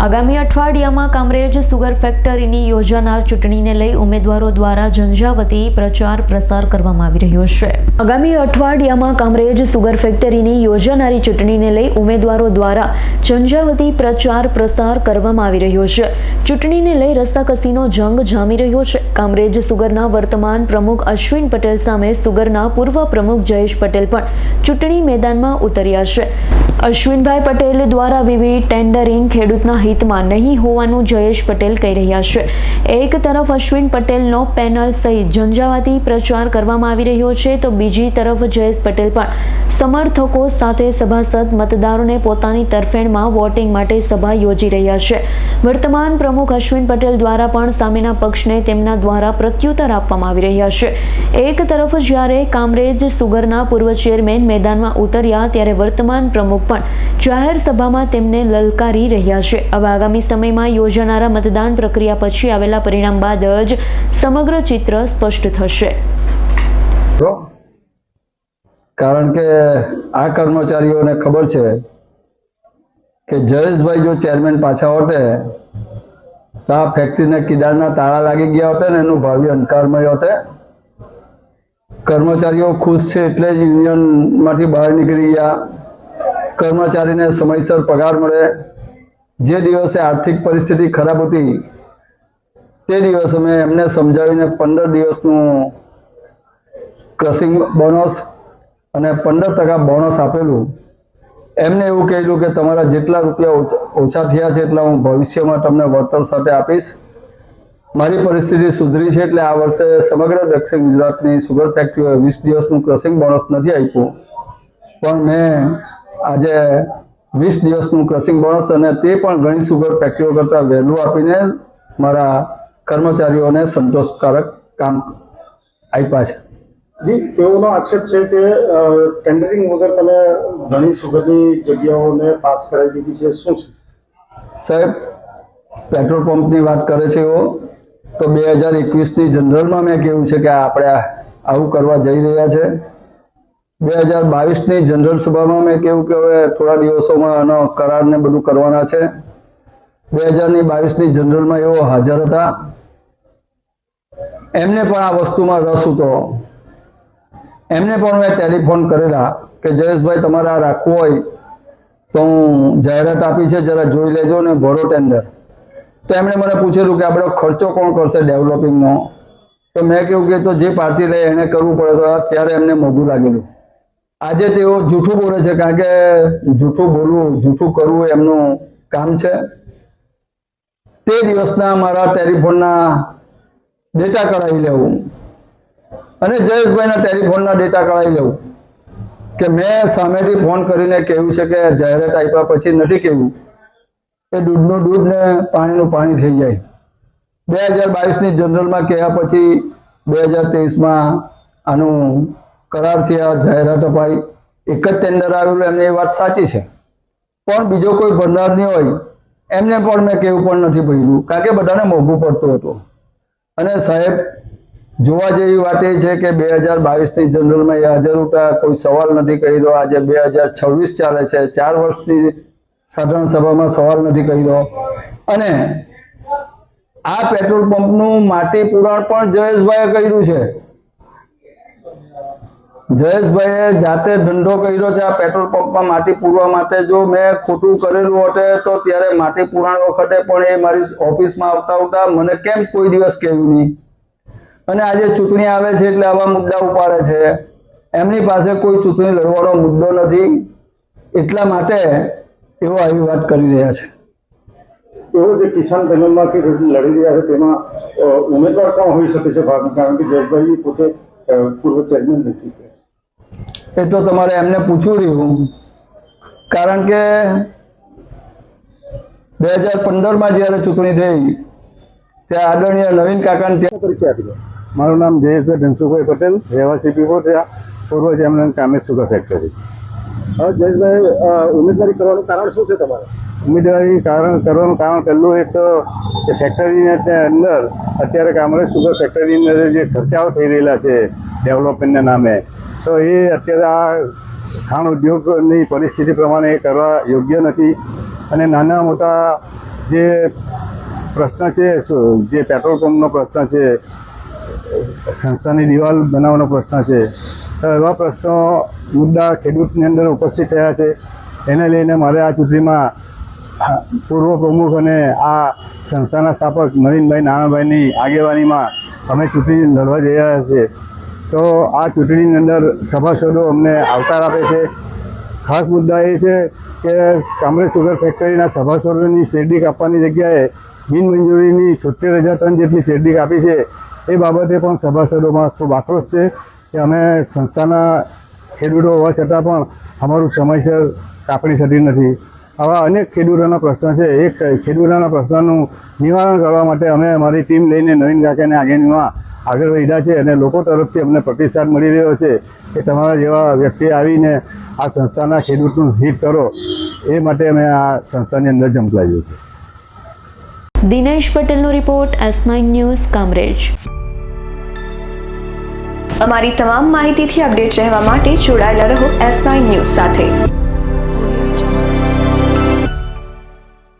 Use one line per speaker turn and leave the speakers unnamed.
આગામી અઠવાડિયામાં કામરેજ સુગર ફેક્ટરીની યોજાનાર ચૂંટણીને લઈ ઉમેદવારો દ્વારા ઝંઝાવતી પ્રચાર પ્રસાર કરવામાં આવી રહ્યો છે। આગામી અઠવાડિયામાં કામરેજ સુગર ફેક્ટરીની યોજાનારી ચૂંટણીને લઈ ઉમેદવારો દ્વારા ઝંઝાવતી પ્રચાર પ્રસાર કરવામાં આવી રહ્યો છે। ચૂંટણીને લઈ રસ્સાકસીનો જંગ જામી રહ્યો છે। કામરેજ સુગરના વર્તમાન પ્રમુખ અશ્વિન પટેલ સામે સુગરના પૂર્વ પ્રમુખ જયેશ પટેલ પણ ચૂંટણી મેદાનમાં ઉતર્યા છે। અશ્વિનભાઈ પટેલ દ્વારા વિવિધ ટેન્ડરિંગ ખેડૂતના હિતમાં નહીં હોવાનું જયેશ પટેલ કહી રહ્યા છે। એક તરફ અશ્વિન પટેલનો પેનલ સહિત ઝંઝાવાતી પ્રચાર કરવામાં આવી રહ્યો છે, તો બીજી તરફ જયેશ પટેલ પણ સમર્થકો સાથે સભાસદ મતદારોને પોતાની તરફેણમાં વોટિંગ માટે સભા યોજી રહ્યા છે। વર્તમાન પ્રમુખ અશ્વિન પટેલ દ્વારા પણ સામેના પક્ષને તેમના દ્વારા પ્રત્યુત્તર આપવામાં આવી રહ્યા છે। એક તરફ જ્યારે કામરેજ સુગરના પૂર્વ ચેરમેન મેદાનમાં ઉતર્યા, ત્યારે વર્તમાન પ્રમુખ પણ જાહેર સભામાં તેમને લલકારી રહ્યા છે। હવે આગામી સમયમાં યોજાનારા મતદાન પ્રક્રિયા પછી આવેલા પરિણામ બાદ જ સમગ્ર ચિત્ર સ્પષ્ટ થશે।
કારણ કે આ કર્મચારીઓને ખબર છે કે જયેશભાઈ જો ચેરમેન પાછા હોતે તો આ ફેક્ટરીને કિડારના તાળા લાગી ગયા હોતે ને એનું ભાવિ અંધકારમય હોતે। કર્મચારીઓ ખુશ છે એટલે જ યુનિયનમાંથી બહાર નીકળી ગયા। કર્મચારીને સમયસર પગાર મળે। જે દિવસે આર્થિક પરિસ્થિતિ ખરાબ હતી તે દિવસે મેં એમને સમજાવીને 15 દિવસનું ક્રશિંગ બોનસ અને 15% બોનસ આપેલું। એમને એવું કહેલું કે તમારા જેટલા રૂપિયા ઓછા થયા છે એટલા હું ભવિષ્યમાં તમને વળતર સાથે આપીશ। મારી પરિસ્થિતિ સુધરી છે એટલે આ વર્ષે સમગ્ર દક્ષિણ ગુજરાતની સુગર ફેક્ટરીઓએ 20 દિવસનું ક્રશિંગ બોનસ નથી આપ્યું, પણ મેં આજે 20 દિવસનું ક્રશિંગ બોનસ અને તે પણ ઘણી સુગર ફેક્ટરીઓ કરતાં વહેલું આપીને મારા કર્મચારીઓને સંતોષકારક કામ આપ્યા છે।
જી, તેઓનો આક્ષેપ છે કે ટેન્ડરિંગ વગર તમે ઘણી સુગરની જગ્યાઓને પાસ કરાવી દીધી છે, શું છે?
સાહેબ, પેટ્રોલ પંપની વાત કરે છે એવો તો 2021ની જનરલમાં મેં કહ્યું છે કે આપણે આવું કરવા જઈ રહ્યા છે। 2022ની જનરલ સભામાં મેં કહ્યું કે હવે થોડા દિવસોમાં આનો કરાર ને બધું કરવાના છે। 2022ની જનરલમાં એવો હાજર હતા, એમને પણ આ વસ્તુમાં રસ હતો। એમને પણ મેં ટેલિફોન કરેલા કે જયેશભાઈ તમારે આ રાખવું હોય તો હું જાહેરાત આપી છે, જરા જોઈ લેજો ને ભરો ટેન્ડર। તો એમણે મને પૂછેલું કે આપણે ખર્ચો કોણ કરશે ડેવલપિંગનો? તો મેં કહ્યું કે તો જે પાર્ટી લે એને કરવું પડે, તો ત્યારે એમને મોંઘું લાગેલું। આજે તેઓ જૂઠું બોલે છે, કારણ કે જૂઠું બોલવું જૂઠું કરવું એમનું કામ છે। તે દિવસના મારા ટેલિફોનના ડેટા કઢાવી લેવું અને જયેશભાઈના ટેલિફોનના ડેટા કઢાવી લેવું કે મેં સામેથી ફોન કરીને કહ્યું છે કે જાહેરાત આપ્યા પછી નથી કહ્યું કે દૂધનું દૂધ ને પાણીનું પાણી થઈ જાય। 2022ની જનરલમાં કહ્યા પછી 2023માં આનું કરાર થયા, જાહેરાત અપાઈ, એક જ ટેન્ડર આવેલું, એમને એ વાત સાચી છે, પણ બીજો કોઈ ભંડાર નહીં હોય એમને પણ મેં કેવું પણ નથી ભર્યું, કારણ કે બધાને મોંઘું પડતું હતું। અને સાહેબ, જોવા જેવી વાત એ છે કે 2022ની જનરલમાં એ હાજર હતા, કોઈ સવાલ નથી કર્યો। આજે 2026 ચાલે છે, 4 વર્ષની સાધારણ સભામાં સવાલ નથી કર્યો। અને આ પેટ્રોલ પંપનું માટી પુરાણ પણ જયેશભાઈએ કર્યું છે। જયેશભાઈએ જાતે ધંધો કર્યો છે આ પેટ્રોલ પંપમાં માટી પૂરવા માટે। જો મેં ખોટું કરેલું હોતે તો ત્યારે માટી પુરાણ વખતે પણ એ મારી ઓફિસમાં આવતા મને કેમ કોઈ દિવસ કહ્યું નહીં? અને આજે ચૂંટણી આવે છે એટલે આવા મુદ્દા ઉપાડે છે। એમની પાસે કોઈ ચૂંટણી લડવાનો મુદ્દો નથી, એટલા માટે એઓ આવી વાત કરી રહ્યા છે।
એવો જે કિસાન પેનલમાંથી લડી રહ્યા છે તેમાં ઉમેદવાર કોણ હોઈ શકે છે? કારણ કે જયેશભાઈ પોતે પૂર્વ ચેરમેન નથી।
એ તો તમારે એમને પૂછવું રહ્યું, કારણ કે 2015માં જ્યારે ચૂંટણી થઈ ત્યાં આદરણીય નવીન કાકાને ત્યાં
પરિચય આપી દો।
મારું નામ જયેશભાઈ ધનસુખભાઈ પટેલ, રહેવાસી પીપોત્રા, પૂર્વ ચેરમેન કામરેજ સુગર ફેક્ટરી।
હવે જયેશભાઈ, ઉમેદવારી કરવાનું કારણ શું છે તમારે?
ઉમેદવારી કરવાનું કારણ પહેલું એક તો ફેક્ટરીની અંદર અત્યારે કામરેજ સુગર ફેક્ટરીની અંદર જે ખર્ચાઓ થઈ રહેલા છે ડેવલપમેન્ટના નામે, તો એ અત્યારે આ ખાણ ઉદ્યોગની પરિસ્થિતિ પ્રમાણે એ કરવા યોગ્ય નથી। અને નાના મોટા જે પ્રશ્ન છે જે પેટ્રોલ પંપનો પ્રશ્ન છે, સંસ્થાની દિવાલ બનાવવાનો પ્રશ્ન છે, તો એવા પ્રશ્નો મુદ્દા ખેડૂતની અંદર ઉપસ્થિત થયા છે. એને લઈને મારે આ ચૂંટણીમાં પૂર્વ પ્રમુખ અને આ સંસ્થાના સ્થાપક નવીનભાઈ નાણાભાઈની આગેવાનીમાં અમે ચૂંટણી લડવા જઈ રહ્યા છીએ. તો આ ચૂંટણીની અંદર સભાસદો અમને આવકાર આપે છે. ખાસ મુદ્દા એ છે કે કામરેજ સુગર ફેક્ટરીના સભાસદોની શેરડી કાપવાની જગ્યાએ બિનમંજૂરીની 76,000 ટન જેટલી શેરડી કાપી છે. એ બાબતે પણ સભાસદોમાં ખૂબ આક્રોશ છે કે અમે સંસ્થાના ખેડૂતો હોવા છતાં પણ અમારું સમયસર કાપણી થતી નથી. આવા અનેક ખેડૂતોના પ્રશ્ન છે. એ ખેડૂતોના પ્રશ્નનું નિવારણ કરવા માટે અમે અમારી ટીમ લઈને નવીન કાકાની આગેવાનીમાં આગળ વધ્યા છે અને લોકો તરફથી અમને પ્રતિસાદ મળી રહ્યો છે કે તમારા જેવા વ્યક્તિ આવીને આ સંસ્થાના ખેડૂતનું હિત કરો. એ માટે અમે આ સંસ્થાની અંદર ઝંપલાવ્યું છે.
દિનેશ પટેલનો રિપોર્ટ, S9 ન્યૂઝ, કામરેજ.
અમારી તમામ માહિતીથી અપડેટ રહેવા માટે જોડાયેલા રહો S9 ન્યૂઝ સાથે.